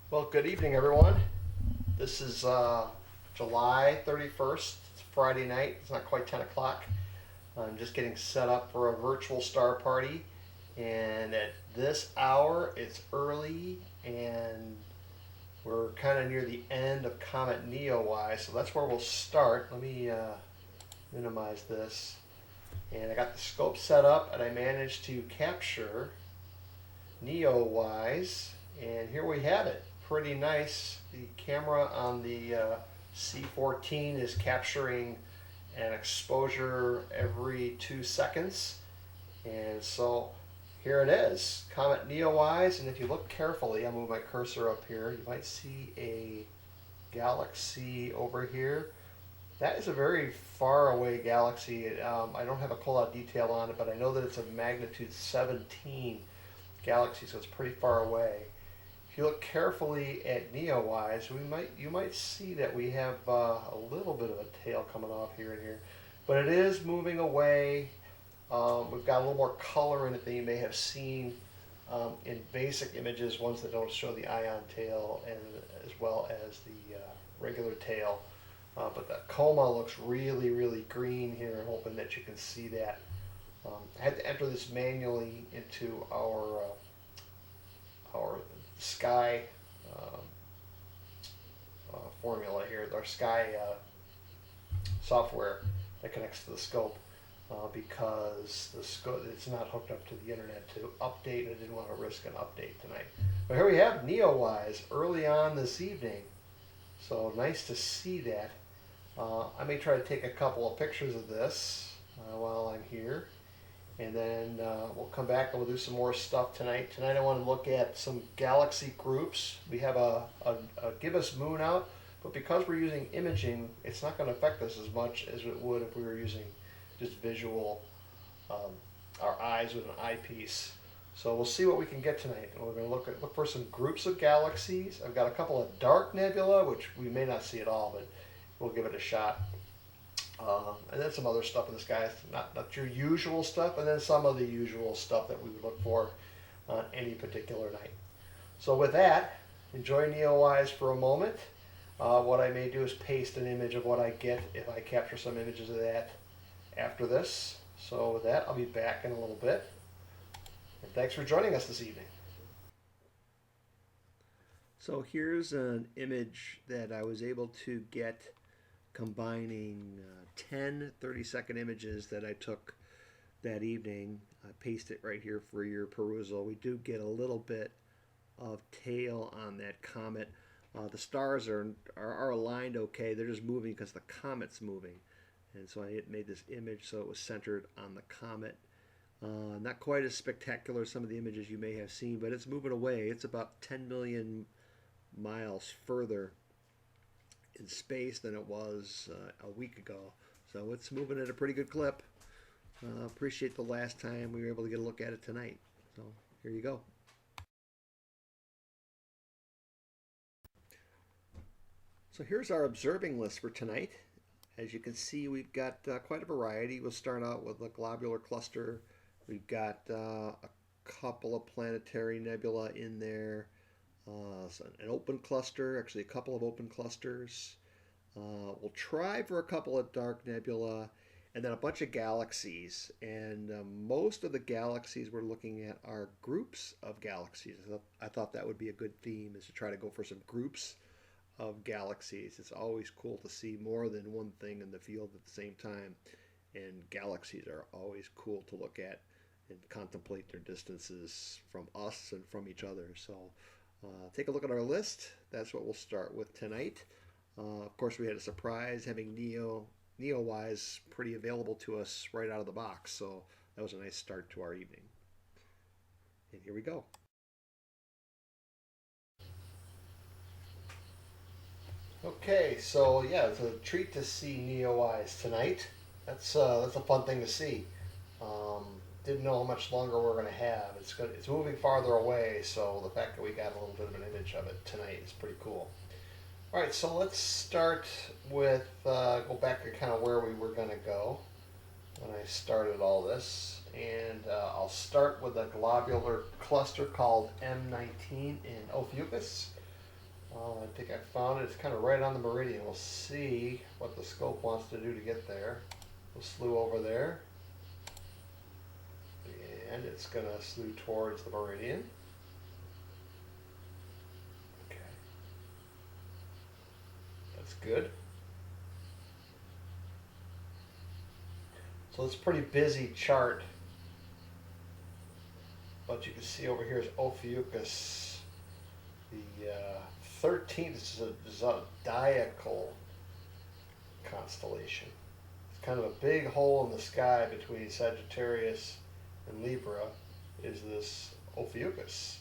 Well, good evening, everyone. This is July 31st. It's Friday night. It's not quite 10 o'clock. I'm just getting set up for a virtual star party. And at this hour, it's early and we're kind of near the end of Comet Neowise. So that's where we'll start. Let me minimize this. And I got the scope set up and I managed to capture Neowise. And here we have it. Pretty nice. The camera on the C14 is capturing an exposure every 2 seconds. And so here it is, Comet Neowise. And if you look carefully, I'll move my cursor up here, you might see a galaxy over here. That is a very far away galaxy. I don't have a whole lot of detail on it, but I know that it's a magnitude 17 galaxy, so it's pretty far away. If you look carefully at Neowise, you might see that we have a little bit of a tail coming off here and here, but it is moving away. We've got a little more color in it than you may have seen in basic images, ones that don't show the ion tail and as well as the regular tail. But the coma looks really, really green here. I'm hoping that you can see that. I had to enter this manually into our sky formula here, our sky software that connects to the scope, because the scope, it's not hooked up to the internet to update, and I didn't want to risk an update tonight. But here we have Neowise early on this evening, so nice to see that. I may try to take a couple of pictures of this while I'm here. And then we'll come back and we'll do some more stuff tonight. Tonight I want to look at some galaxy groups. We have a gibbous moon out, but because we're using imaging, it's not going to affect us as much as it would if we were using just visual, our eyes with an eyepiece. So we'll see what we can get tonight. And we're going to look for some groups of galaxies. I've got a couple of dark nebula, which we may not see at all, but we'll give it a shot. And then some other stuff in the sky, not your usual stuff, and then some of the usual stuff that we would look for on any particular night. So with that, enjoy Neowise for a moment. What I may do is paste an image of what I get if I capture some images of that after this. So with that, I'll be back in a little bit. And thanks for joining us this evening. So here's an image that I was able to get combining 10 30-second images that I took that evening. I paste it right here for your perusal. We do get a little bit of tail on that comet. The stars are aligned okay. They're just moving because the comet's moving. And so I made this image so it was centered on the comet. Not quite as spectacular as some of the images you may have seen, but it's moving away. It's about 10 million miles further in space than it was a week ago. So it's moving at a pretty good clip. Appreciate the last time we were able to get a look at it tonight. So here you go. So here's our observing list for tonight. As you can see, we've got quite a variety. We'll start out with a globular cluster. We've got a couple of planetary nebula in there. So an open cluster, actually a couple of open clusters. We'll try for a couple of dark nebula, and then a bunch of galaxies. And most of the galaxies we're looking at are groups of galaxies. I thought that would be a good theme, is to try to go for some groups of galaxies. It's always cool to see more than one thing in the field at the same time. And galaxies are always cool to look at and contemplate their distances from us and from each other. So take a look at our list. That's what we'll start with tonight. Of course, we had a surprise having Neowise pretty available to us right out of the box. So that was a nice start to our evening. And here we go. Okay, so yeah, it's a treat to see Neowise tonight. That's a fun thing to see. Didn't know how much longer we're going to have. It's moving farther away, so the fact that we got a little bit of an image of it tonight is pretty cool. All right, so let's start with go back to kind of where we were going to go when I started all this, and I'll start with a globular cluster called M19 in Ophiuchus. I think I found it. It's kind of right on the meridian. We'll see what the scope wants to do to get there. We'll slew over there. And it's going to slew towards the meridian. Okay. That's good. So it's a pretty busy chart. But you can see over here is Ophiuchus. The 13th is a zodiacal constellation. It's kind of a big hole in the sky between Sagittarius and Libra is this Ophiuchus.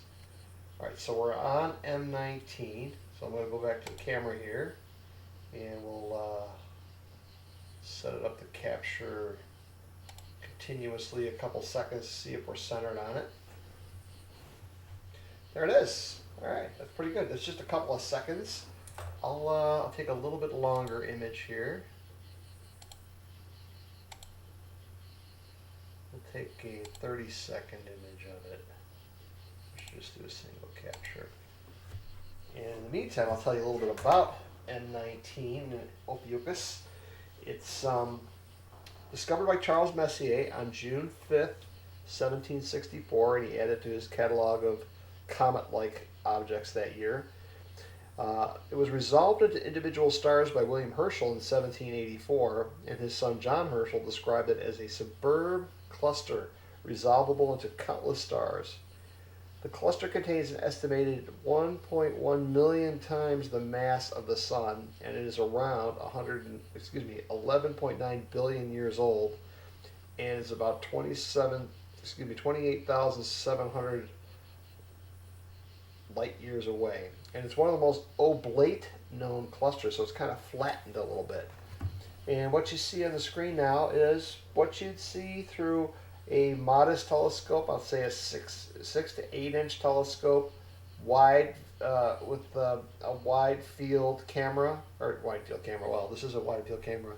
Alright, so we're on M19. So I'm going to go back to the camera here and we'll set it up to capture continuously a couple seconds to see if we're centered on it. There it is. Alright, that's pretty good. That's just a couple of seconds. I'll take a little bit longer image here. We'll take a 30-second image of it. Let's just do a single capture. And in the meantime, I'll tell you a little bit about M19 and Ophiuchus. It's discovered by Charles Messier on June 5th, 1764, and he added to his catalog of comet-like objects that year. It was resolved into individual stars by William Herschel in 1784, and his son John Herschel described it as a superb cluster resolvable into countless stars. The cluster contains an estimated 1.1 million times the mass of the Sun, and it is around 11.9 billion years old, and is about 28,700 light years away. And it's one of the most oblate known clusters, so it's kind of flattened a little bit. And what you see on the screen now is what you'd see through a modest telescope. I'll say a 6 to 8 inch telescope, wide with a wide field camera, or wide field camera. Well, this is a wide field camera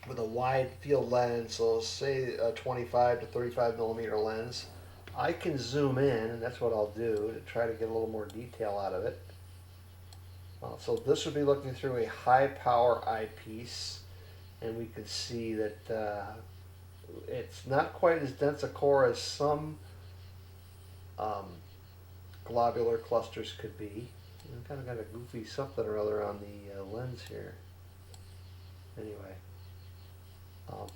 with a wide field lens, so say a 25 to 35 millimeter lens. I can zoom in, and that's what I'll do to try to get a little more detail out of it. So this would be looking through a high power eyepiece, and we can see that it's not quite as dense a core as some globular clusters could be. Kind of got a goofy something or other on the lens here. Anyway,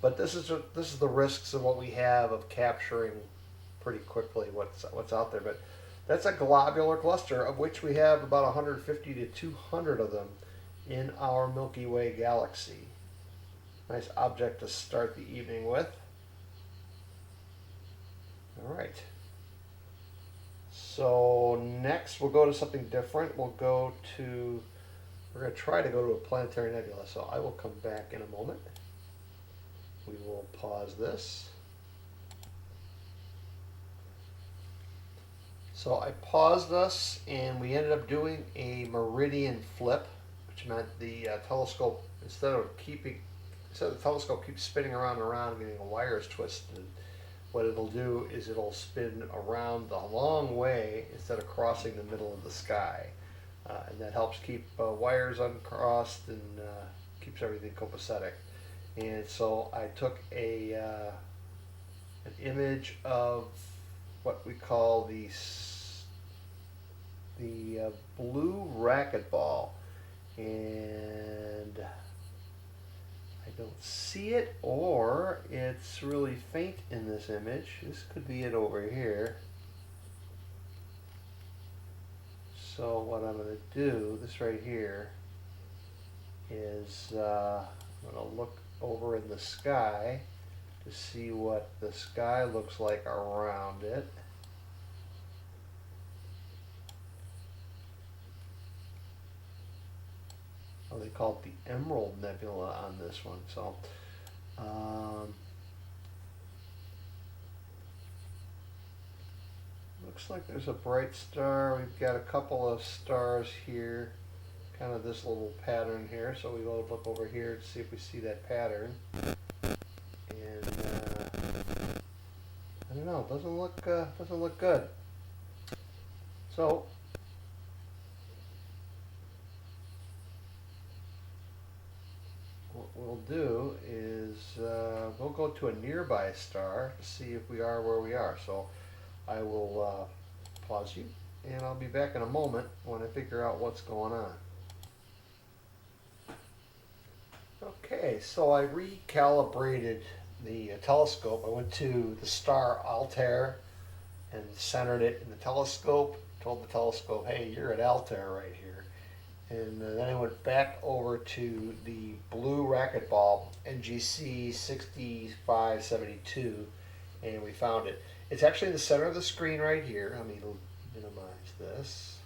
but this is the risks of what we have of capturing pretty quickly what's out there. But that's a globular cluster, of which we have about 150 to 200 of them in our Milky Way galaxy. Nice object to start the evening with. All right. So next we'll go to something different. We're going to try to go to a planetary nebula. So I will come back in a moment. We will pause this. So I paused us, and we ended up doing a meridian flip, which meant the telescope, instead of the telescope keeps spinning around and around, getting the wires twisted, what it'll do is it'll spin around the long way instead of crossing the middle of the sky. And that helps keep wires uncrossed and keeps everything copacetic. And so I took an image of what we call the blue racquetball, and I don't see it, or it's really faint in this image. This could be it over here. So what I'm going to do, this right here, is I'm going to look over in the sky to see what the sky looks like around it. Oh, they call it the Emerald Nebula on this one. So, looks like there's a bright star. We've got a couple of stars here, kind of this little pattern here. So we will look over here to see if we see that pattern. And I don't know. Doesn't look good. So we'll do is we'll go to a nearby star to see if we are where we are. So I will pause you, and I'll be back in a moment when I figure out what's going on. Okay, so I recalibrated the telescope. I went to the star Altair and centered it in the telescope. Told the telescope, hey, you're at Altair right here. And then I went back over to the blue racquetball NGC 6572, and we found it. It's actually in the center of the screen right here. Let me minimize this.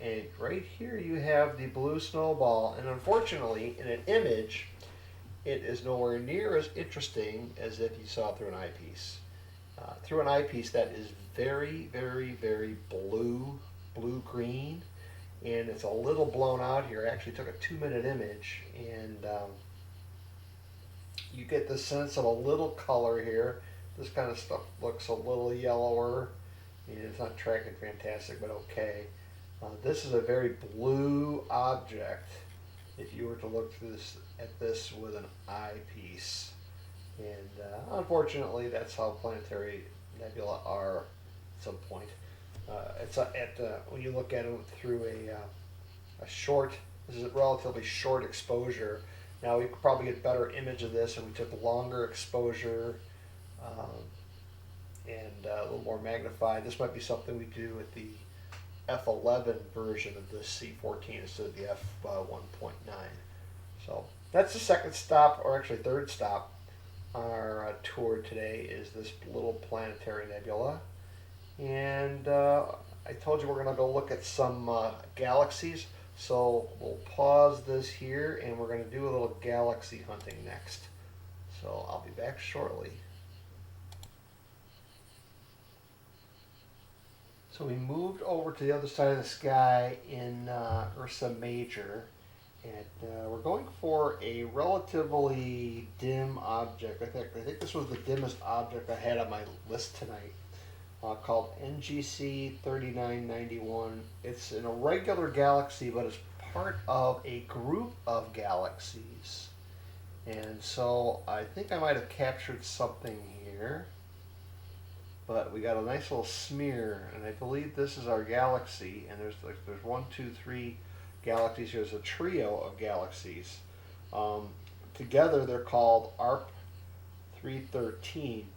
And right here you have the blue snowball, and unfortunately in an image it is nowhere near as interesting as if you saw it through an eyepiece. Through an eyepiece that is very, very, very blue-green, and it's a little blown out here. I actually took a 2-minute image, and you get the sense of a little color here. This kind of stuff looks a little yellower, and it's not tracking fantastic, but okay. This is a very blue object if you were to look through at this with an eyepiece. And unfortunately, that's how planetary nebula are at some point. When you look at it through a short, this is a relatively short exposure. Now we could probably get better image of this, and we took longer exposure and a little more magnified. This might be something we do with the F11 version of the C14 instead of the F1.9. So that's the second stop, or actually third stop on our tour today, is this little planetary nebula. And I told you we're going to go look at some galaxies, so we'll pause this here and we're going to do a little galaxy hunting next. So I'll be back shortly. So we moved over to the other side of the sky in Ursa Major, and we're going for a relatively dim object. I think this was the dimmest object I had on my list tonight, called NGC 3991. It's an irregular galaxy, but it's part of a group of galaxies. And so I think I might have captured something here. But we got a nice little smear, and I believe this is our galaxy. And there's 1, 2, 3 galaxies. Here's a trio of galaxies. Together they're called ARP 313.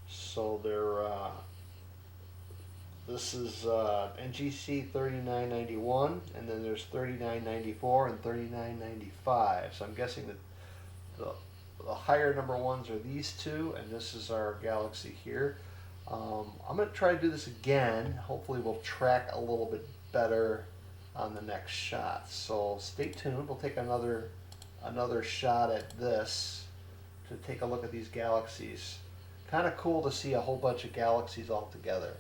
So they're this is NGC 3991, and then there's 3994 and 3995. So I'm guessing that the higher number ones are these two, and this is our galaxy here. I'm going to try to do this again. Hopefully we'll track a little bit better on the next shot. So stay tuned. We'll take another shot at this to take a look at these galaxies. Kind of cool to see a whole bunch of galaxies all together.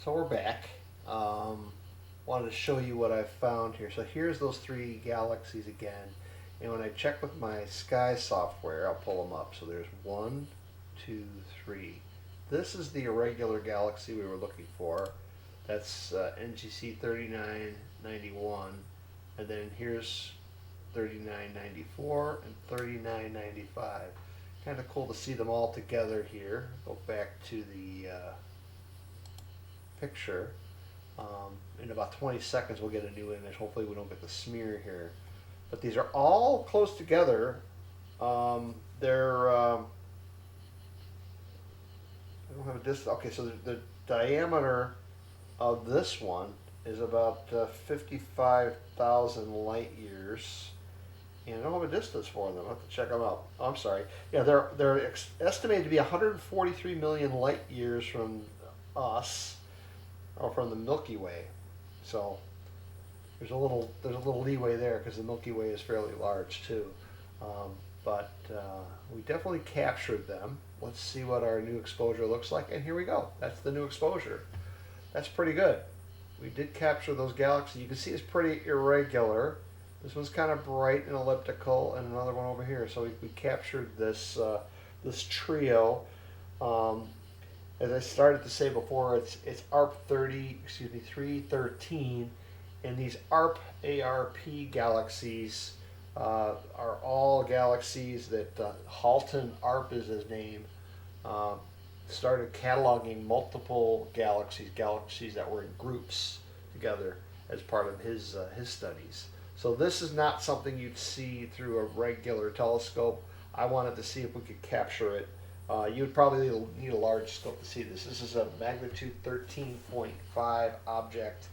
So we're back. Wanted to show you what I found here. So here's those 3 galaxies again. And when I check with my Sky software, I'll pull them up. So there's 1, 2, 3. This is the irregular galaxy we were looking for. That's NGC 3991. And then here's 3994 and 3995. Kind of cool to see them all together here. Go back to the picture. In about 20 seconds we'll get a new image. Hopefully we don't get the smear here. But these are all close together. They're I don't have a distance. Okay, so the diameter of this one is about 55,000 light years, and I don't have a distance for them. I have to check them out. Oh, I'm sorry. Yeah, they're estimated to be 143 million light years from us, or from the Milky Way. So there's a little leeway there because the Milky Way is fairly large too. But we definitely captured them. Let's see what our new exposure looks like. And here we go. That's the new exposure. That's pretty good. We did capture those galaxies. You can see it's pretty irregular. This one's kind of bright and elliptical, and another one over here. So we captured this this trio. As I started to say before, it's ARP 313, And these ARP galaxies are all galaxies that Halton ARP is his name. Started cataloging multiple galaxies that were in groups together as part of his studies. So this is not something you'd see through a regular telescope. I wanted to see if we could capture it. You'd probably need a large scope to see this. This is a magnitude 13.5 object.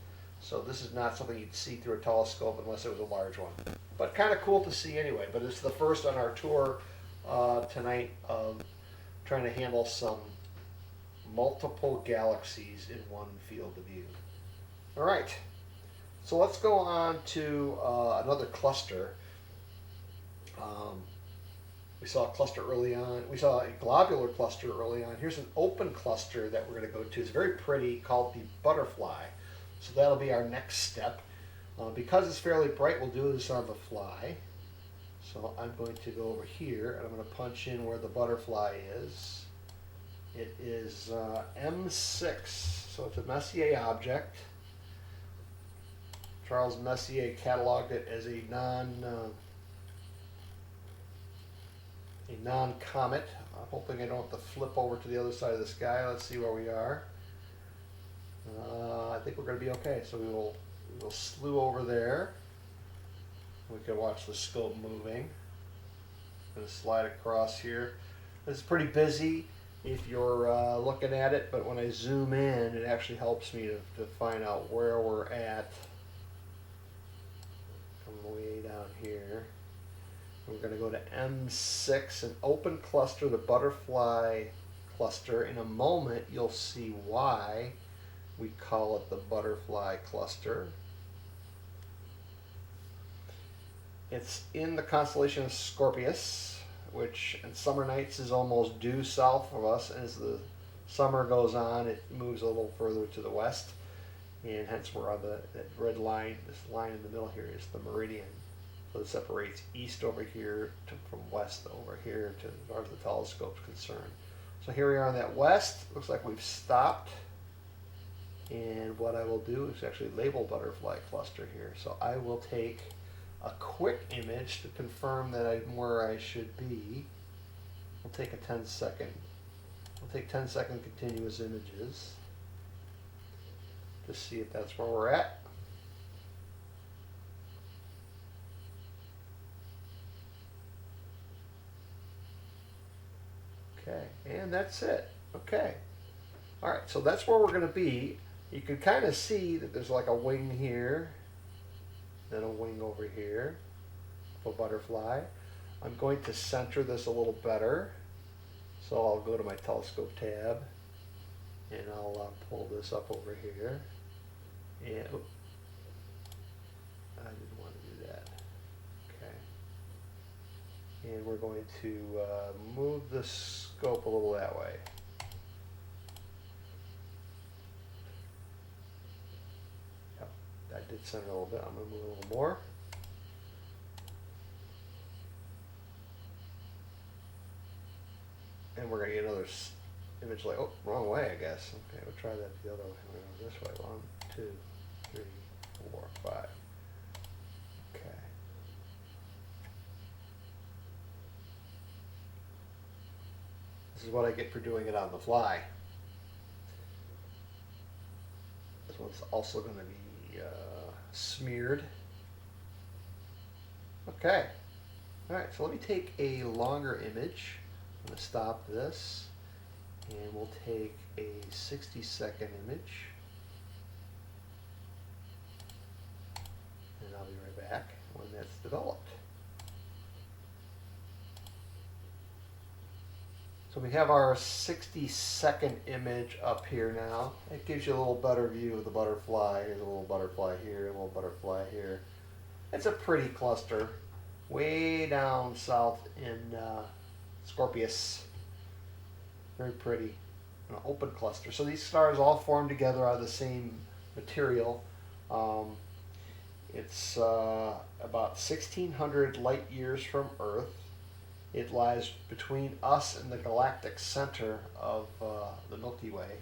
So this is not something you'd see through a telescope unless it was a large one. But kind of cool to see anyway. But it's the first on our tour tonight of trying to handle some multiple galaxies in one field of view. All right. So let's go on to another cluster. We saw a cluster early on. We saw a globular cluster early on. Here's an open cluster that we're going to go to. It's very pretty, called the butterfly. So that'll be our next step. Because it's fairly bright, we'll do this on the fly. So I'm going to go over here and I'm going to punch in where the butterfly is. It is M6, so it's a Messier object. Charles Messier cataloged it as a non-comet. I'm hoping I don't have to flip over to the other side of the sky. Let's see where we are. I think we're going to be okay. So we will slew over there. We can watch the scope moving. I'm going to slide across here. This is pretty busy if you're looking at it, but when I zoom in, it actually helps me to find out where we're at. Come way down here. We're going to go to M6, an open cluster, the butterfly cluster. In a moment, you'll see why we call it the butterfly cluster. It's in the constellation of Scorpius, which in summer nights is almost due south of us. As the summer goes on, it moves a little further to the west, and hence we're on that red line. This line in the middle here is the meridian. So it separates east over here from west over here to as far as the telescope's concerned. So here we are on that west. Looks like we've stopped. And what I will do is actually label butterfly cluster here. So I will take a quick image to confirm that I'm where I should be. We'll take a 10-second. We'll take 10-second continuous images to see if that's where we're at. Okay, and that's it. Okay. All right, so that's where we're going to be. You can kind of see that there's like a wing here, then a wing over here, a butterfly. I'm going to center this a little better. So I'll go to my telescope tab, and I'll pull this up over here. And oh, I didn't want to do that. Okay. And we're going to move the scope a little that way. Yep, that did center a little bit. I'm going to move a little more. And we're going to get another image like, oh, wrong way, I guess. Okay, we'll try that the other way. We're going this way. 1, 2, 3, 4, 5. Okay. This is what I get for doing it on the fly. This one's also going to be smeared. Okay. All right, so let me take a longer image. I'm going to stop this, and we'll take a 60-second image, and I'll be right back when that's developed. So we have our 60-second image up here now. It gives you a little better view of the butterfly. Here's a little butterfly here, a little butterfly here. It's a pretty cluster, way down south in Scorpius. Very pretty. An open cluster. So these stars all form together out of the same material. It's about 1,600 light years from Earth. It lies between us and the galactic center of the Milky Way.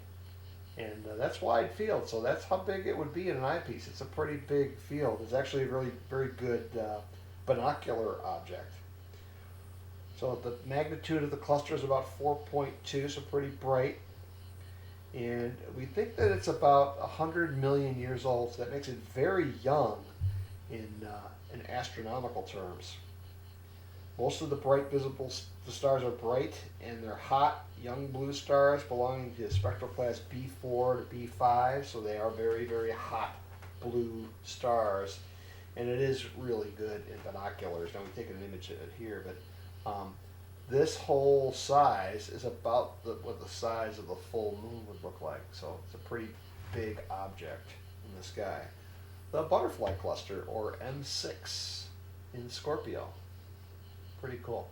And that's wide field, so that's how big it would be in an eyepiece. It's a pretty big field. It's actually a really very good binocular object. So the magnitude of the cluster is about 4.2, so pretty bright. And we think that it's about 100 million years old, so that makes it very young in astronomical terms. Most of the bright visible the stars are bright, and they're hot, young blue stars belonging to spectral class B4 to B5, so they are very, very hot blue stars. And it is really good in binoculars. Now, we've taken an image of it here, but this whole size is about what the size of the full moon would look like. So it's a pretty big object in the sky. The butterfly cluster, or M6 in Scorpio. Pretty cool.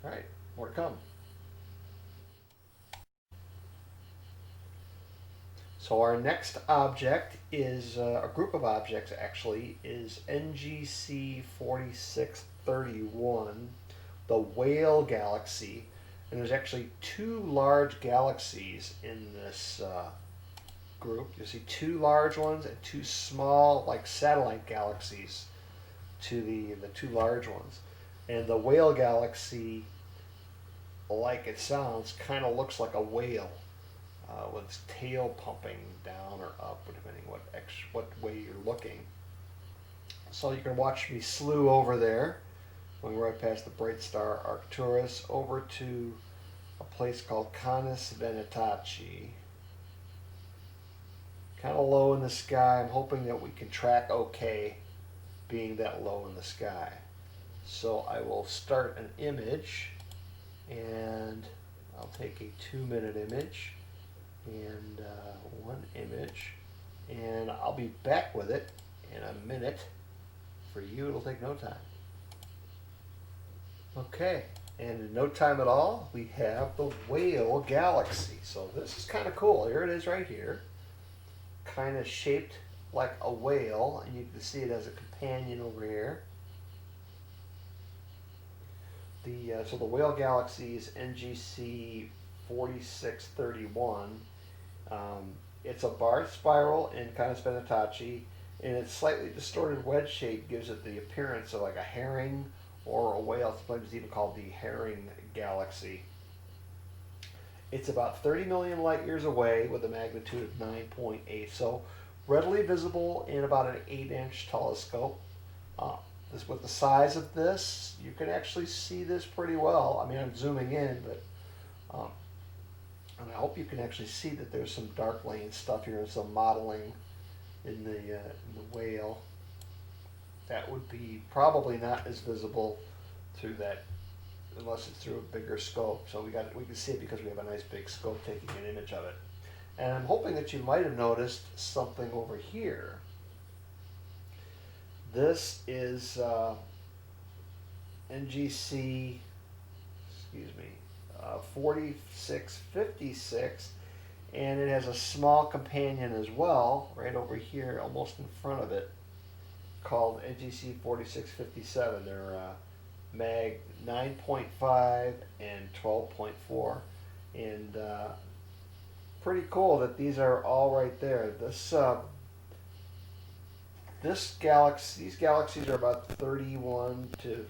All right, more to come. So our next object is a group of objects actually is NGC 4631, the Whale Galaxy, and there's actually two large galaxies in this group. You see two large ones and two small, like satellite galaxies to the two large ones. And the Whale Galaxy, like it sounds, kind of looks like a whale with its tail pumping down or up, depending what way you're looking. So you can watch me slew over there, going right past the bright star Arcturus, over to a place called Canis Venetaci. Kind of low in the sky. I'm hoping that we can track okay, being that low in the sky. So I will start an image, and I'll take a 2-minute image and one image, and I'll be back with it in a minute. For you, it'll take no time. Okay, and in no time at all, we have the Whale Galaxy. So this is kind of cool. Here it is right here, kind of shaped like a whale, and you can see it as a companion over here. So the Whale Galaxy is NGC 4631. It's a barred spiral in Canis Venetaci, and its slightly distorted wedge shape gives it the appearance of like a herring or a whale. Sometimes even called the Herring Galaxy. It's about 30 million light years away with a magnitude of 9.8, so readily visible in about an 8-inch telescope. With the size of this, you can actually see this pretty well. I mean, I'm zooming in, but and I hope you can actually see that there's some dark lane stuff here and some modeling in the whale. That would be probably not as visible through that, unless it's through a bigger scope. So we can see it because we have a nice big scope taking an image of it. And I'm hoping that you might have noticed something over here. This is NGC, 4656, and it has a small companion as well, right over here, almost in front of it, called NGC 4657. They're mag 9.5 and 12.4, and pretty cool that these are all right there. These galaxies are about 31 to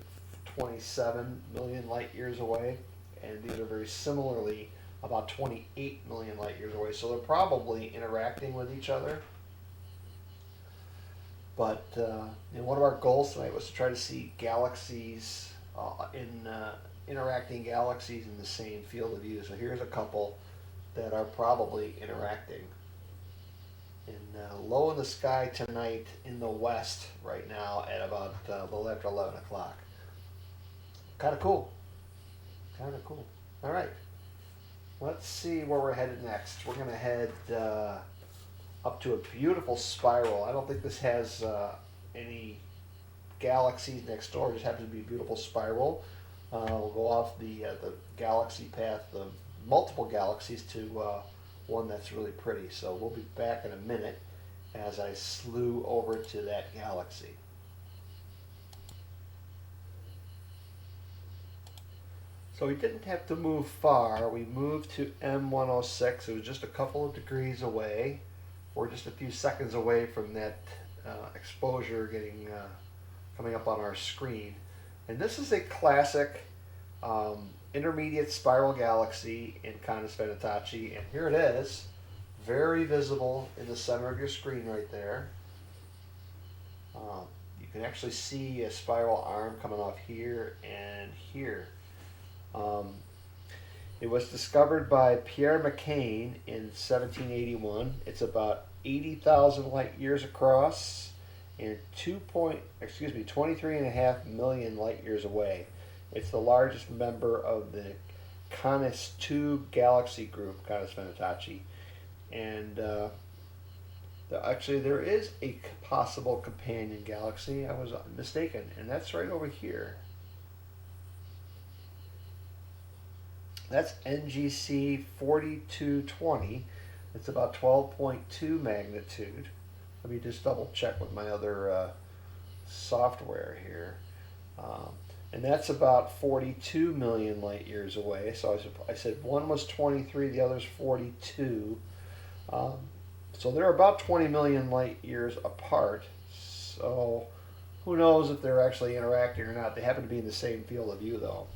27 million light years away, and these are very similarly about 28 million light years away. So they're probably interacting with each other. But one of our goals tonight was to try to see galaxies interacting galaxies in the same field of view. So here's a couple that are probably interacting. And low in the sky tonight in the west right now at about a little after 11 o'clock. Kind of cool. Kind of cool. All right. Let's see where we're headed next. We're going to head up to a beautiful spiral. I don't think this has any galaxies next door. It just happens to be a beautiful spiral. We'll go off the galaxy path of multiple galaxies to one that's really pretty. So we'll be back in a minute as I slew over to that galaxy. So we didn't have to move far. We moved to M106. It was just a couple of degrees away. We're just a few seconds away from that exposure getting coming up on our screen. And this is a classic intermediate spiral galaxy in Canis Venatacci. And here it is, very visible in the center of your screen right there. You can actually see a spiral arm coming off here and here. It was discovered by Pierre McCain in 1781. It's about 80,000 light years across and 23.5 million light years away. It's the largest member of the Canis II galaxy group, Canis Venatacci. And actually there is a possible companion galaxy. I was mistaken, and that's right over here. That's NGC 4220. It's about 12.2 magnitude. Let me just double check with my other software here. And that's about 42 million light years away. So I said one was 23, the other's 42. So they're about 20 million light years apart. So who knows if they're actually interacting or not. They happen to be in the same field of view though.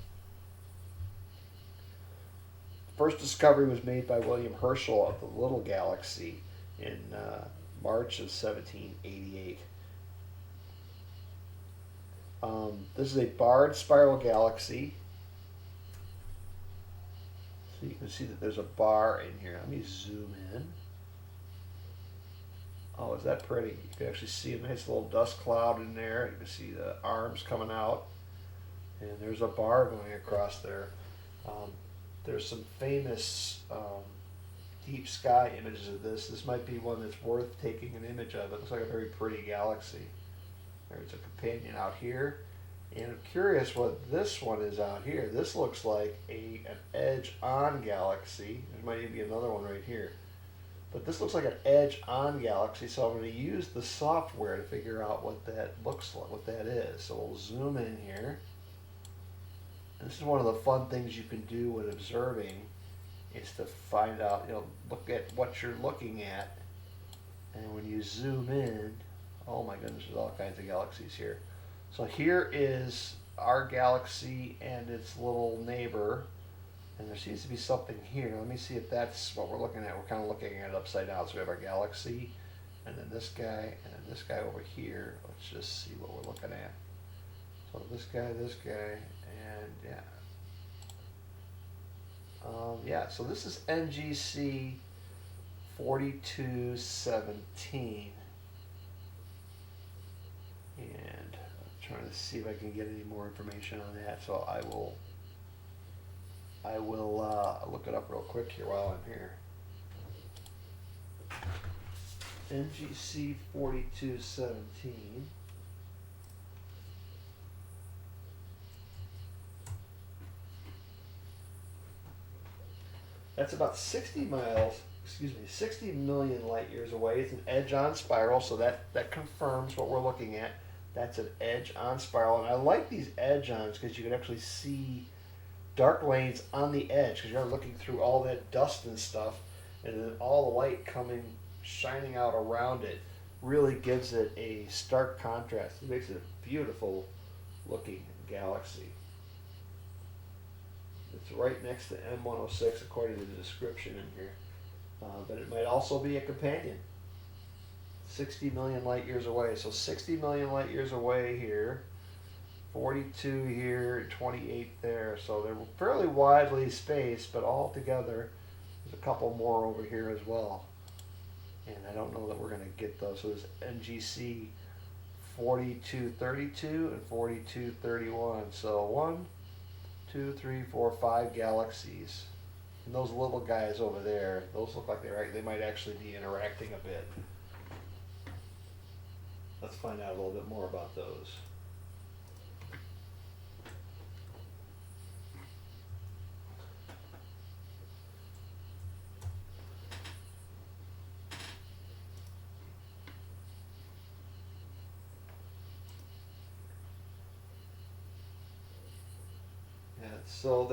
First discovery was made by William Herschel of the Little Galaxy in March of 1788. This is a barred spiral galaxy. So you can see that there's a bar in here. Let me zoom in. Oh, is that pretty? You can actually see a nice little dust cloud in there. You can see the arms coming out. And there's a bar going across there. There's some famous deep sky images of this. This might be one that's worth taking an image of. It looks like a very pretty galaxy. There's a companion out here. And I'm curious what this one is out here. This looks like an edge-on galaxy. There might even be another one right here. But this looks like an edge-on galaxy, so I'm going to use the software to figure out what that looks like, what that is. So we'll zoom in here. This is one of the fun things you can do when observing is to find out, look at what you're looking at. And when you zoom in, oh my goodness, there's all kinds of galaxies here. So here is our galaxy and its little neighbor. And there seems to be something here. Let me see if that's what we're looking at. We're kind of looking at it upside down. So we have our galaxy, and then this guy, and then this guy over here. Let's just see what we're looking at. So this guy, and yeah, so this is NGC 4217, and I'm trying to see if I can get any more information on that. So I will look it up real quick here while I'm here. NGC 4217. That's about 60 million light years away. It's an edge-on spiral, so that confirms what we're looking at. That's an edge-on spiral, and I like these edge-ons because you can actually see dark lanes on the edge because you're looking through all that dust and stuff, and then all the light shining out around it really gives it a stark contrast. It makes it a beautiful looking galaxy. It's right next to M106 according to the description in here. But it might also be a companion. 60 million light years away. So 60 million light years away here. 42 here, 28 there. So they're fairly widely spaced, but all together there's a couple more over here as well. And I don't know that we're going to get those. So there's NGC 4232 and 4231. So 1, 2, 3, 4, 5 galaxies. And those little guys over there, those look like they might actually be interacting a bit. Let's find out a little bit more about those. So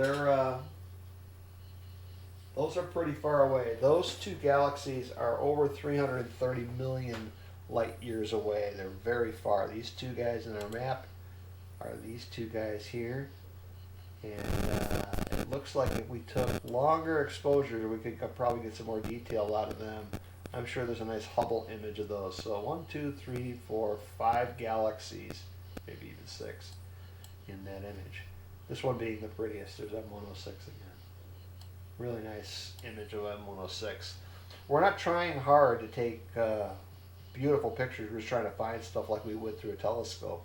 those are pretty far away. Those two galaxies are over 330 million light years away. They're very far. These two guys in our map are these two guys here. And it looks like if we took longer exposures, we could probably get some more detail out of them. I'm sure there's a nice Hubble image of those. So 1, 2, 3, 4, 5 galaxies, maybe even 6 in that image. This one being the prettiest. There's M106 again. Really nice image of M106. We're not trying hard to take beautiful pictures. We're just trying to find stuff like we would through a telescope.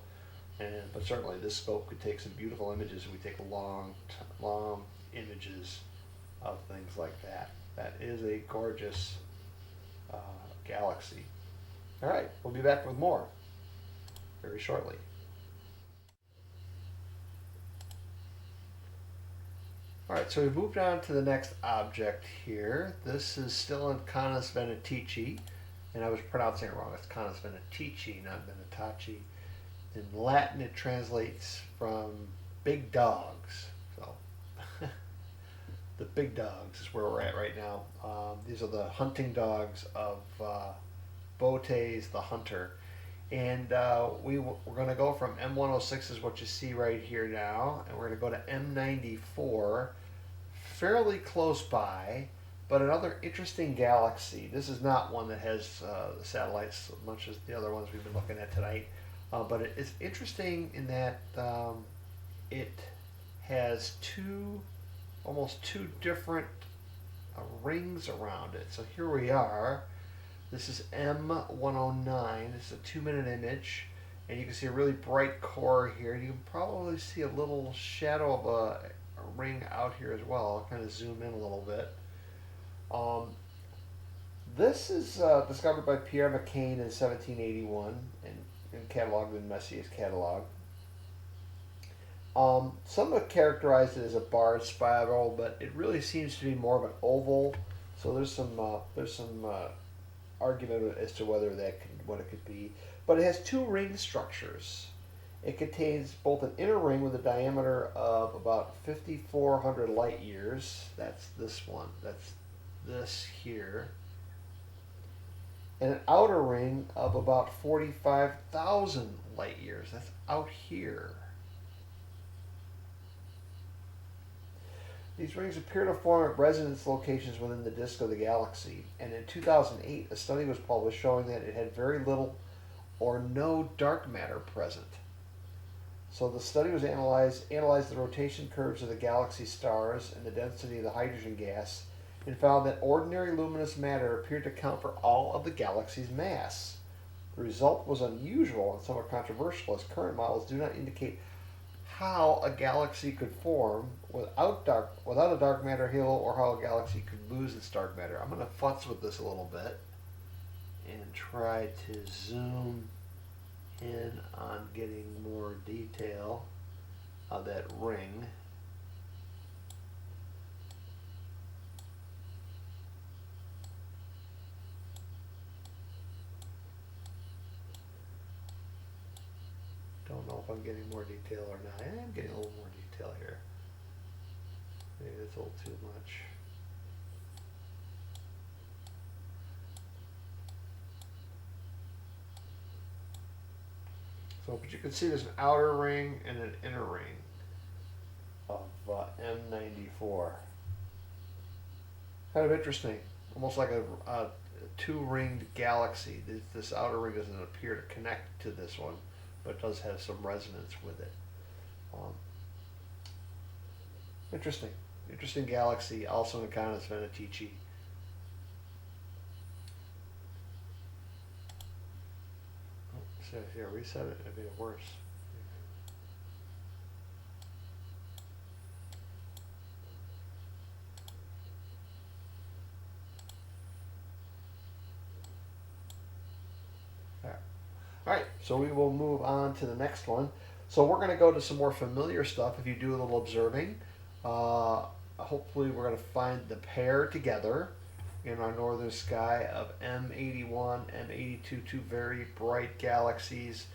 But certainly this scope could take some beautiful images if we take long images of things like that. That is a gorgeous galaxy. All right, we'll be back with more very shortly. All right, so we've moved on to the next object here. This is still in Canis Venatici, and I was pronouncing it wrong. It's Canis Venatici, not Venatacci. In Latin, it translates from big dogs. So the big dogs is where we're at right now. These are the hunting dogs of Botes the hunter. And we're going to go from M106 is what you see right here now, and we're going to go to M94, fairly close by, but another interesting galaxy. This is not one that has satellites as much as the other ones we've been looking at tonight, but it is interesting in that it has almost two different rings around it. So here we are. This is M109. This is a 2-minute image, and you can see a really bright core here. You can probably see a little shadow of a ring out here as well. I'll kind of zoom in a little bit. This is discovered by Pierre McCain in 1781 and cataloged in Messier's catalog. Some have characterized it as a barred spiral, but it really seems to be more of an oval. So there's some argument as to what it could be. But it has two ring structures. It contains both an inner ring with a diameter of about 5,400 light years. That's this one. That's this here. And an outer ring of about 45,000 light years. That's out here. These rings appear to form at resonance locations within the disk of the galaxy, and in 2008 a study was published showing that it had very little or no dark matter present. So the study was analyzed the rotation curves of the galaxy stars and the density of the hydrogen gas, and found that ordinary luminous matter appeared to account for all of the galaxy's mass. The result was unusual and somewhat controversial, as current models do not indicate how a galaxy could form without a dark matter halo, or how a galaxy could lose its dark matter. I'm going to futz with this a little bit and try to zoom in on getting more detail of that ring. Don't know if I'm getting more detail or not. I am getting a little more detail here. Maybe that's a little too much. So, but you can see there's an outer ring and an inner ring of M94. Kind of interesting. Almost like a two-ringed galaxy. This outer ring doesn't appear to connect to this one, but does have some resonance with it. Interesting galaxy, also in Canis Venatici. So here, reset it, it made it worse. Alright, so we will move on to the next one. So we're going to go to some more familiar stuff if you do a little observing. Hopefully we're going to find the pair together in our northern sky of M81, M82, two very bright galaxies.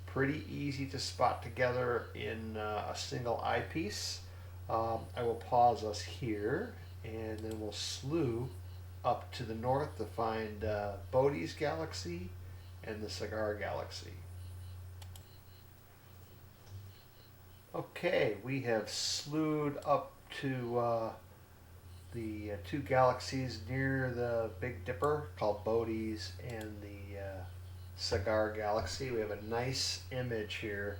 Pretty easy to spot together in a single eyepiece. I will pause us here, and then we'll slew up to the north to find Bode's galaxy and the Cigar galaxy. Okay, we have slewed up to the two galaxies near the Big Dipper called Bode's and the Cigar galaxy. We have a nice image here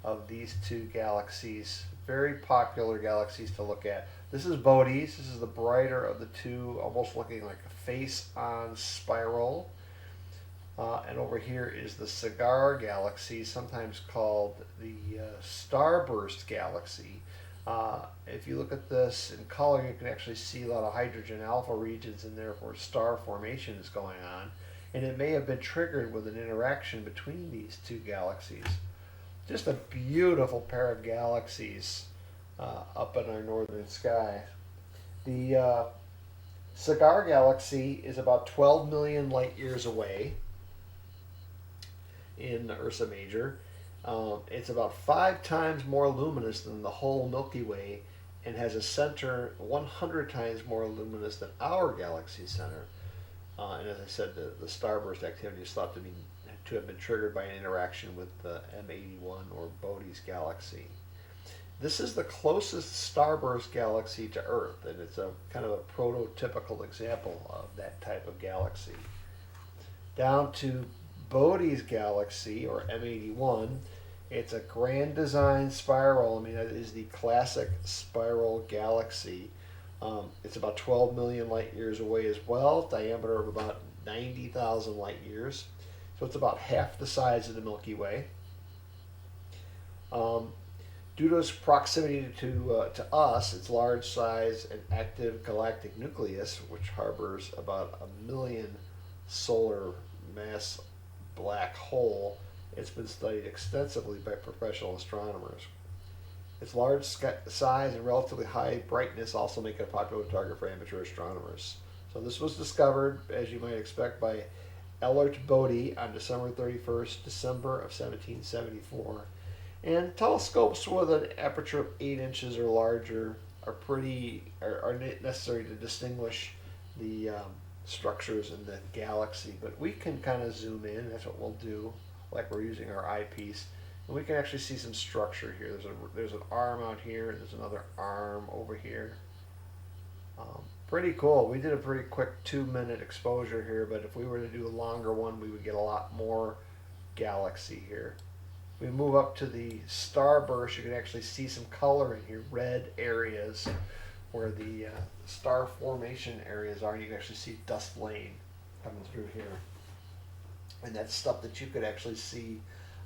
of these two galaxies, very popular galaxies to look at. This is Bode's. This is the brighter of the two, almost looking like a face-on spiral. And over here is the Cigar galaxy, sometimes called the starburst galaxy. If you look at this in color, you can actually see a lot of hydrogen alpha regions in there where star formation is going on. And it may have been triggered with an interaction between these two galaxies. Just a beautiful pair of galaxies up in our northern sky. The Cigar galaxy is about 12 million light years away in Ursa Major. It's about 5 times more luminous than the whole Milky Way and has a center 100 times more luminous than our galaxy center. And as I said, the starburst activity is thought to have been triggered by an interaction with the M81 or Bode's galaxy. This is the closest starburst galaxy to Earth, and it's a kind of a prototypical example of that type of galaxy. Down to Bode's galaxy, or M81, it's a grand design spiral. I mean, it is the classic spiral galaxy. It's about 12 million light years away as well, diameter of about 90,000 light years. So it's about half the size of the Milky Way. Due to its proximity to us, its large size and active galactic nucleus, which harbors about 1 million solar mass black hole, it's been studied extensively by professional astronomers. Its large size and relatively high brightness also make it a popular target for amateur astronomers. So this was discovered, as you might expect, by Elert Bode on December 31st, December of 1774. And telescopes with an aperture of 8 inches or larger are necessary to distinguish the structures in the galaxy. But we can kind of zoom in. That's what we'll do, like we're using our eyepiece. And we can actually see some structure here. There's an arm out here, and there's another arm over here. Pretty cool. We did a pretty quick 2-minute exposure here, but if we were to do a longer one, we would get a lot more galaxy here. We move up to the starburst, you can actually see some color in here, red areas where the star formation areas are. You can actually see dust lane coming through here. And that's stuff that you could actually see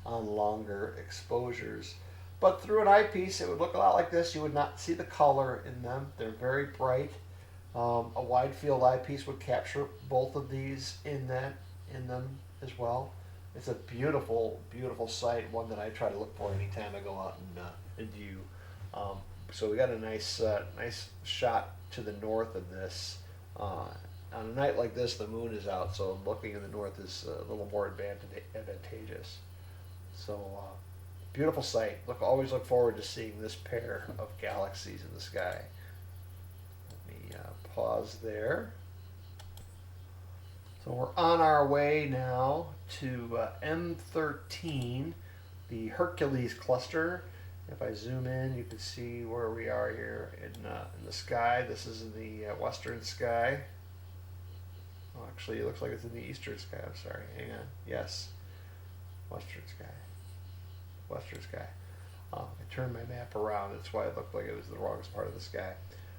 on longer exposures. But through an eyepiece, it would look a lot like this. You would not see the color in them. They're very bright. A wide field eyepiece would capture both of these in them as well. It's a beautiful, beautiful sight, one that I try to look for anytime I go out and view. So we got a nice shot to the north of this. On a night like this, the moon is out, so looking in the north is a little more advantageous. So beautiful sight. Always look forward to seeing this pair of galaxies in the sky. Let me pause there. So we're on our way now to M13, the Hercules cluster. If I zoom in, you can see where we are here in the sky. This is in the western sky. Oh, actually, it looks like it's in the eastern sky. I'm sorry. Hang on. Yes. Western sky. Western sky. I turned my map around. That's why it looked like it was the wrongest part of the sky.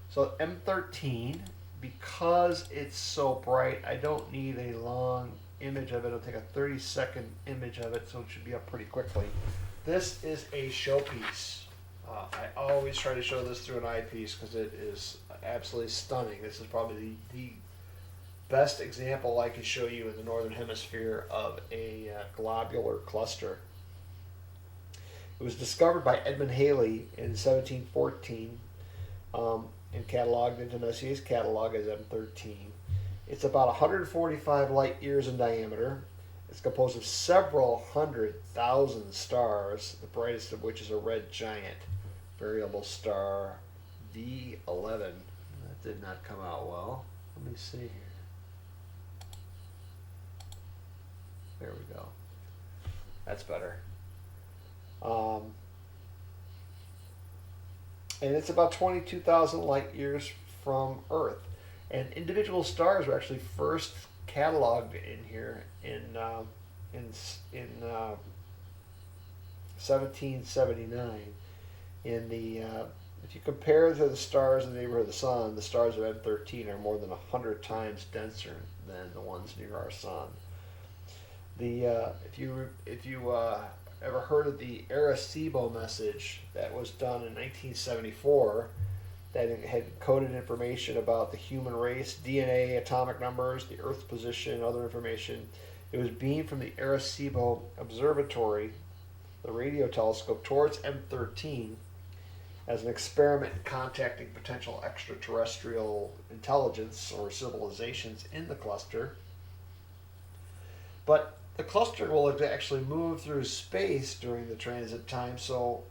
So M13, because it's so bright, I don't need a long image of it. I'll take a 30-second image of it, so it should be up pretty quickly. This is a showpiece. I always try to show this through an eyepiece because it is absolutely stunning. This is probably the best example I can show you in the northern hemisphere of a globular cluster. It was discovered by Edmund Halley in 1714 and cataloged into Messier's catalog as M13. It's about 145 light years in diameter. It's composed of several 100,000 stars, the brightest of which is a red giant variable star V11. That did not come out well. Let me see here. There we go. That's better. And it's about 22,000 light years from Earth. And individual stars were actually first cataloged in here in 1779. In the if you compare to the stars in the neighborhood of the sun, the stars of M13 are more than 100 times denser than the ones near our sun. If you ever heard of the Arecibo message that was done in 1974, that had coded information about the human race, DNA, atomic numbers, the Earth's position, other information. It was beamed from the Arecibo Observatory, the radio telescope, towards M13 as an experiment in contacting potential extraterrestrial intelligence or civilizations in the cluster. But the cluster will actually move through space during the transit time, so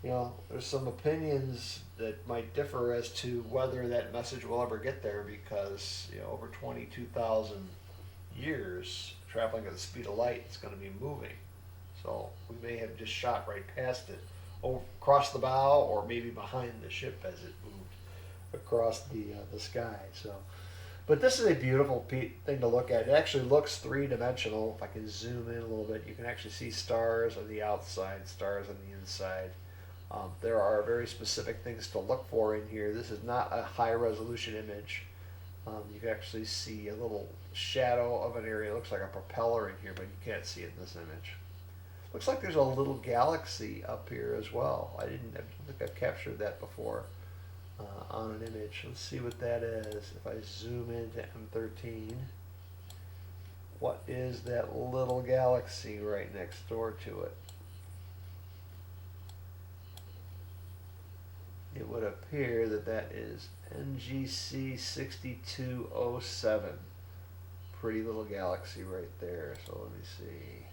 there's some opinions that might differ as to whether that message will ever get there, because over 22,000 years traveling at the speed of light, it's going to be moving. So we may have just shot right past it, across the bow, or maybe behind the ship as it moved across the sky. So, but this is a beautiful thing to look at. It actually looks three-dimensional. If I can zoom in a little bit, you can actually see stars on the outside, stars on the inside. There are very specific things to look for in here. This is not a high-resolution image. You can actually see a little shadow of an area. It looks like a propeller in here, but you can't see it in this image. Looks like there's a little galaxy up here as well. I don't think I've captured that before on an image. Let's see what that is. If I zoom into M13, what is that little galaxy right next door to it? It would appear that is NGC 6207. Pretty little galaxy right there. So let me see.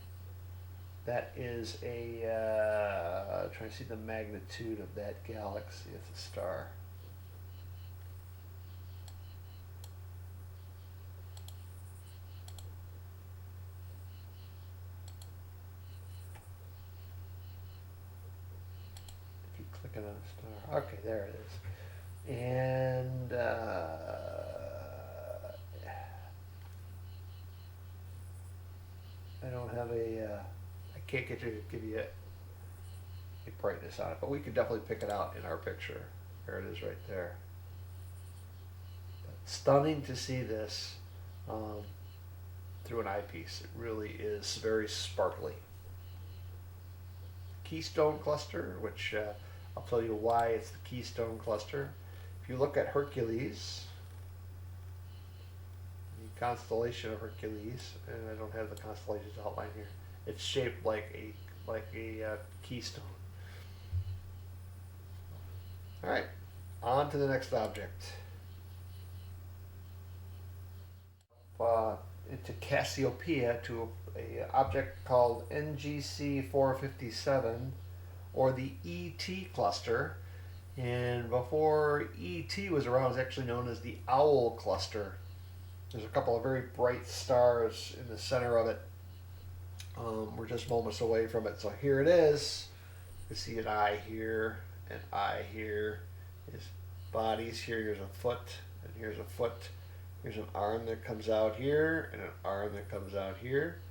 That is trying to see the magnitude of that galaxy. It's a star. If you click it on a star. Okay, there it is. And I don't have I can't give you a brightness on it, but we could definitely pick it out in our picture. There it is right there. Stunning to see this through an eyepiece. It really is very sparkly. Keystone cluster, which I'll tell you why it's the Keystone cluster. If you look at Hercules, the constellation of Hercules, and I don't have the constellations outlined here, it's shaped like a keystone. All right, on to the next object. Into Cassiopeia, to a object called NGC 457, or the ET cluster. And before ET was around, it was actually known as the Owl cluster. There's a couple of very bright stars in the center of it. We're just moments away from it. So here it is. You see an eye here, an eye here. His bodies here. Here's a foot, and here's a foot. Here's an arm that comes out here, and an arm that comes out here.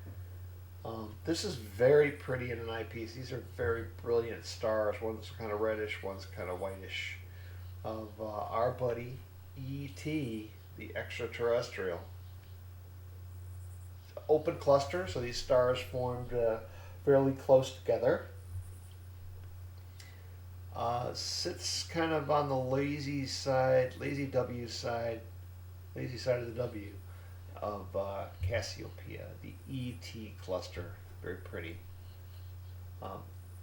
This is very pretty in an eyepiece. These are very brilliant stars. One's kind of reddish, one's kind of whitish. Of our buddy E.T., the extraterrestrial. It's an open cluster, so these stars formed fairly close together. Sits kind of on the lazy W side of the W of Cassiopeia, the ET cluster. Very pretty.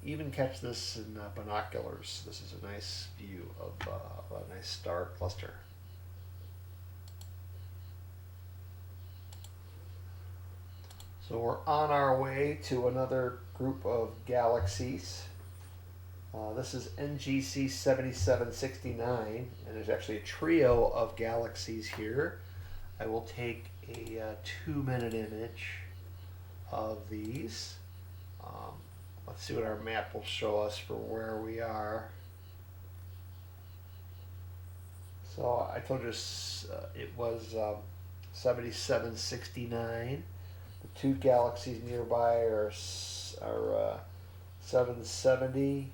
Even catch this in binoculars. This is a nice view of a nice star cluster. So we're on our way to another group of galaxies. This is NGC 7769, and there's actually a trio of galaxies here. I will take a 2-minute image of these. Let's see what our map will show us for where we are. So I told you it was 7769. The two galaxies nearby are 770,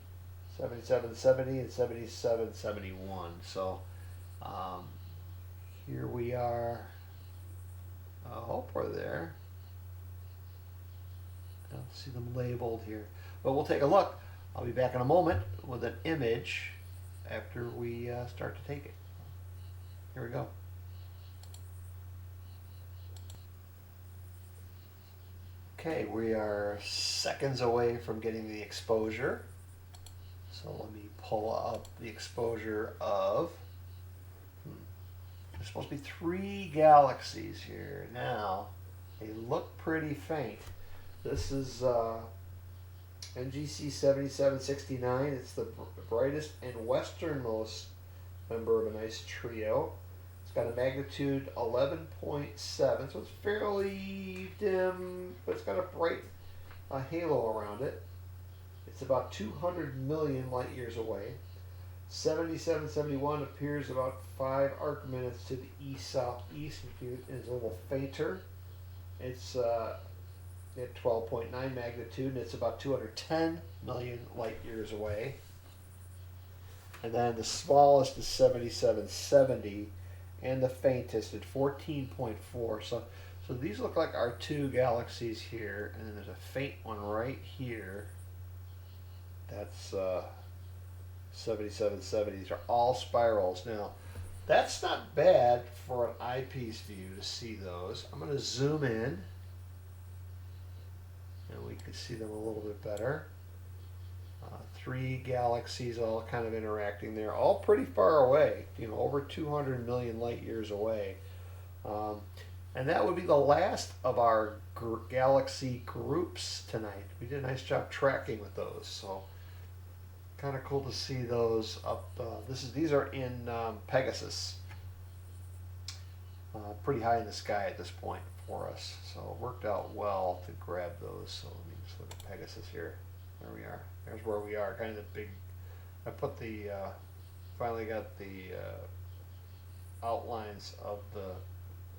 7770, and 7771. So here we are. I hope we're there. I don't see them labeled here. But we'll take a look. I'll be back in a moment with an image after we start to take it. Here we go. Okay, we are seconds away from getting the exposure. So let me pull up the exposure of, there's supposed to be 3 galaxies here. Now, they look pretty faint. This is NGC 7769. It's the brightest and westernmost member of a nice trio. It's got a magnitude 11.7, so it's fairly dim, but it's got a bright halo around it. It's about 200 million light years away. 7771 appears about 5 arc minutes to the east-southeast, and is a little fainter. It's at 12.9 magnitude, and it's about 210 million light years away. And then the smallest is 7770, and the faintest at 14.4. So these look like our 2 galaxies here, and then there's a faint one right here. That's 7770. These are all spirals. Now, that's not bad for an eyepiece view to see those. I'm going to zoom in, and we can see them a little bit better. 3 galaxies all kind of interacting there, all pretty far away, over 200 million light years away. And that would be the last of our galaxy groups tonight. We did a nice job tracking with those, so kind of cool to see those up. These are in Pegasus, pretty high in the sky at this point for us, so it worked out well to grab those. So let me just look at Pegasus here. There we are. There's where we are, kind of the big, I put the, finally got the outlines of the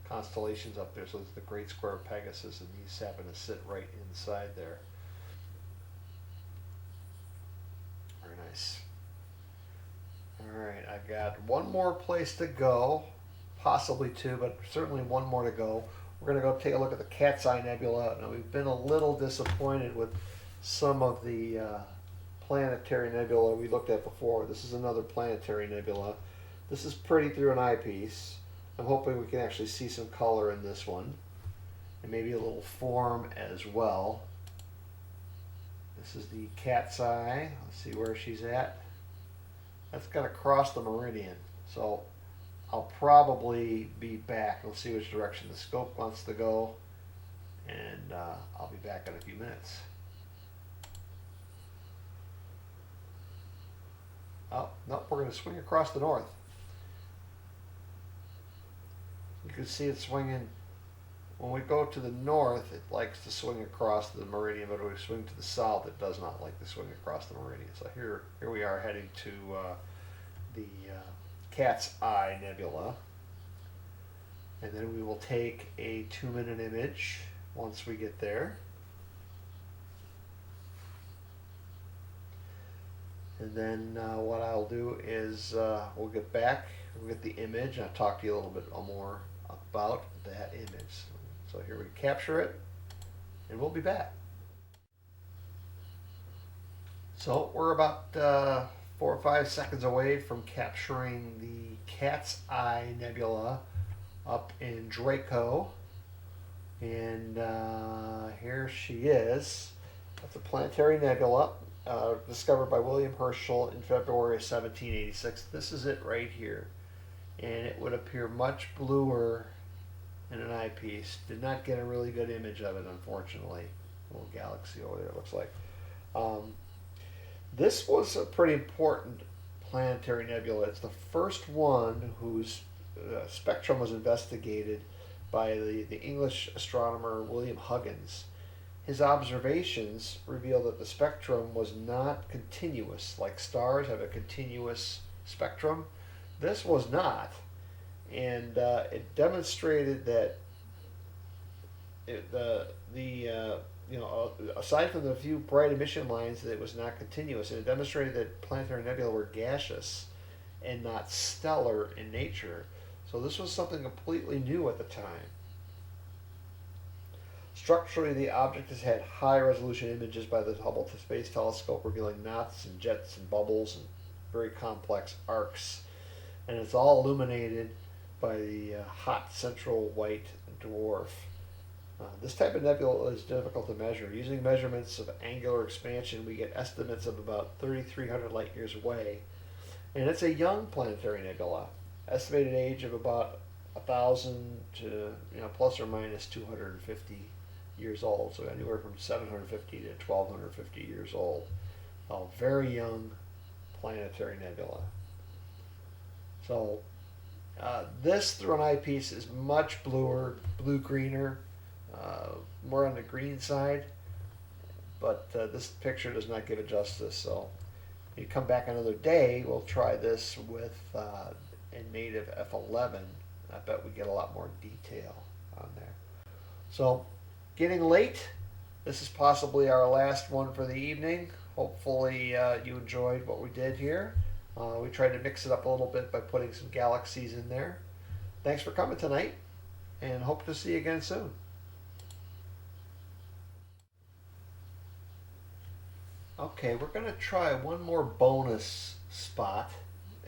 constellations up there. So it's the Great Square of Pegasus, and these happen to sit right inside there. Very nice. Alright, I've got one more place to go, possibly 2, but certainly one more to go. We're going to go take a look at the Cat's Eye Nebula. Now, we've been a little disappointed with some of the planetary nebula we looked at before. This is another planetary nebula. This is pretty through an eyepiece. I'm hoping we can actually see some color in this one, and maybe a little form as well. This is the Cat's Eye. Let's see where she's at. That's got to cross the meridian, so I'll probably be back. We'll see which direction the scope wants to go, and I'll be back in a few minutes. Oh, no, we're going to swing across the north. You can see it swinging. When we go to the north, it likes to swing across the meridian, but when we swing to the south, it does not like to swing across the meridian. So here we are heading to the Cat's Eye Nebula. And then we will take a 2-minute image once we get there. And then what I'll do is we'll get back, we'll get the image, and I'll talk to you a little bit more about that image. So here we capture it, and we'll be back. So we're about 4 or 5 seconds away from capturing the Cat's Eye Nebula up in Draco. And here she is. That's a planetary nebula. Discovered by William Herschel in February of 1786. This is it right here, and it would appear much bluer in an eyepiece. Did not get a really good image of it, unfortunately. A little galaxy over there, it looks like. This was a pretty important planetary nebula. It's the first one whose spectrum was investigated by the English astronomer William Huggins. His observations revealed that the spectrum was not continuous, like stars have a continuous spectrum. This was not, and it demonstrated that aside from the few bright emission lines, that it was not continuous, and it demonstrated that planetary nebulae were gaseous and not stellar in nature. So this was something completely new at the time. Structurally, the object has had high-resolution images by the Hubble Space Telescope, revealing knots and jets and bubbles and very complex arcs. And it's all illuminated by the hot central white dwarf. This type of nebula is difficult to measure. Using measurements of angular expansion, we get estimates of about 3,300 light years away. And it's a young planetary nebula, estimated age of about 1,000 to plus or minus 250 years old. So anywhere from 750 to 1,250 years old. A very young planetary nebula. So this through an eyepiece is much bluer, blue-greener, more on the green side. But this picture does not give it justice. So you come back another day, we'll try this with a native F11. I bet we get a lot more detail on there. So, getting late. This is possibly our last one for the evening. Hopefully you enjoyed what we did here. We tried to mix it up a little bit by putting some galaxies in there. Thanks for coming tonight, and hope to see you again soon. Okay, we're going to try one more bonus spot.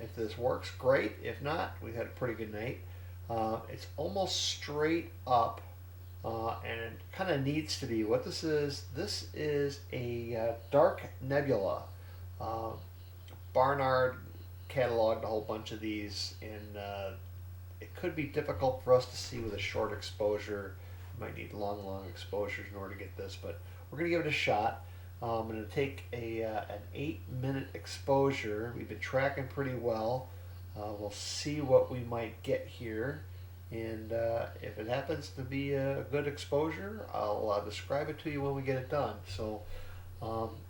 If this works, great. If not, we've had a pretty good night. It's almost straight up, and it kind of needs to be. What this is a dark nebula. Barnard cataloged a whole bunch of these, and it could be difficult for us to see with a short exposure. You might need long exposures in order to get this, but we're going to give it a shot. I'm going to take an 8-minute exposure. We've been tracking pretty well. We'll see what we might get here, and if it happens to be a good exposure, I'll describe it to you when we get it done. So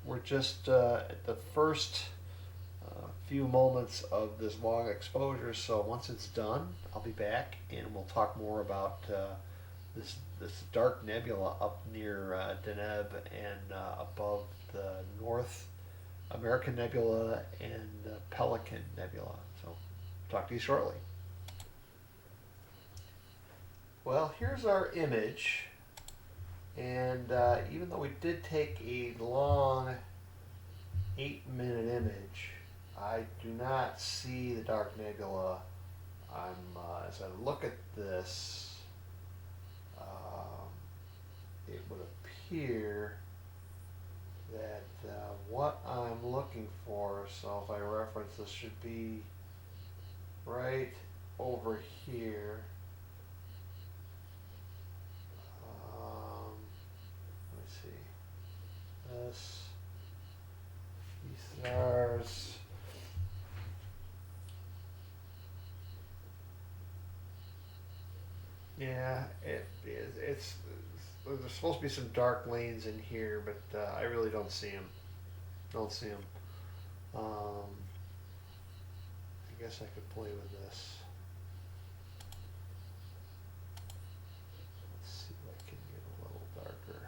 we're just at the first few moments of this long exposure, so once it's done, I'll be back and we'll talk more about this dark nebula up near Deneb and above the North American Nebula and Pelican Nebula. So, talk to you shortly. Well, here's our image, and even though we did take a long 8-minute image, I do not see the dark nebula. As I look at this, it would appear that what I'm looking for, so if I reference this, should be right over here. Let me see. These stars. Yeah, it is. There's supposed to be some dark lanes in here, but I really don't see them. Don't see them. I guess I could play with this. Let's see if I can get a little darker.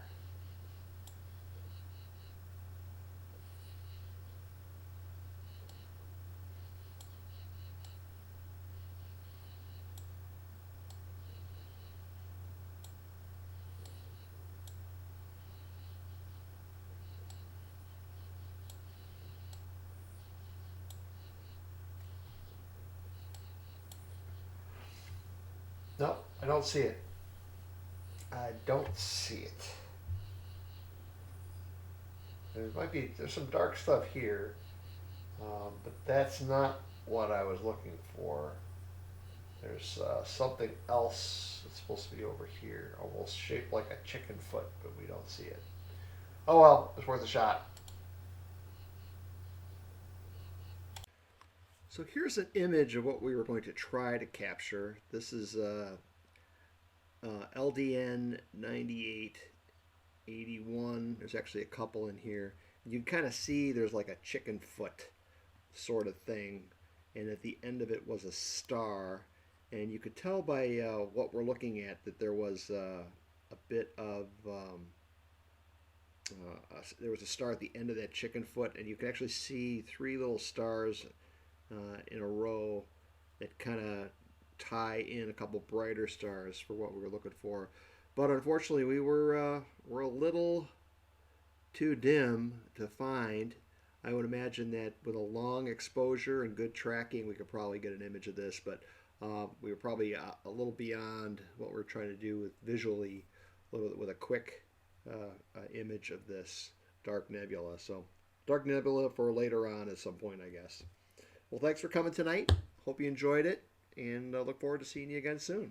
No, I don't see it. I don't see it. There's some dark stuff here, but that's not what I was looking for. There's something else that's supposed to be over here, almost shaped like a chicken foot, but we don't see it. Oh well, it's worth a shot. So here's an image of what we were going to try to capture. This is LDN 9881. There's actually a couple in here. You can kind of see there's like a chicken foot sort of thing, and at the end of it was a star. And you could tell by what we're looking at that there was a bit of there was a star at the end of that chicken foot, and you can actually see three little stars in a row that kind of tie in a couple brighter stars for what we were looking for. But unfortunately, we were a little too dim to find. I would imagine that with a long exposure and good tracking, we could probably get an image of this, but we were probably a little beyond what we're trying to do with visually with a quick image of this dark nebula. So dark nebula for later on at some point, I guess. Well, thanks for coming tonight. Hope you enjoyed it, and I look forward to seeing you again soon.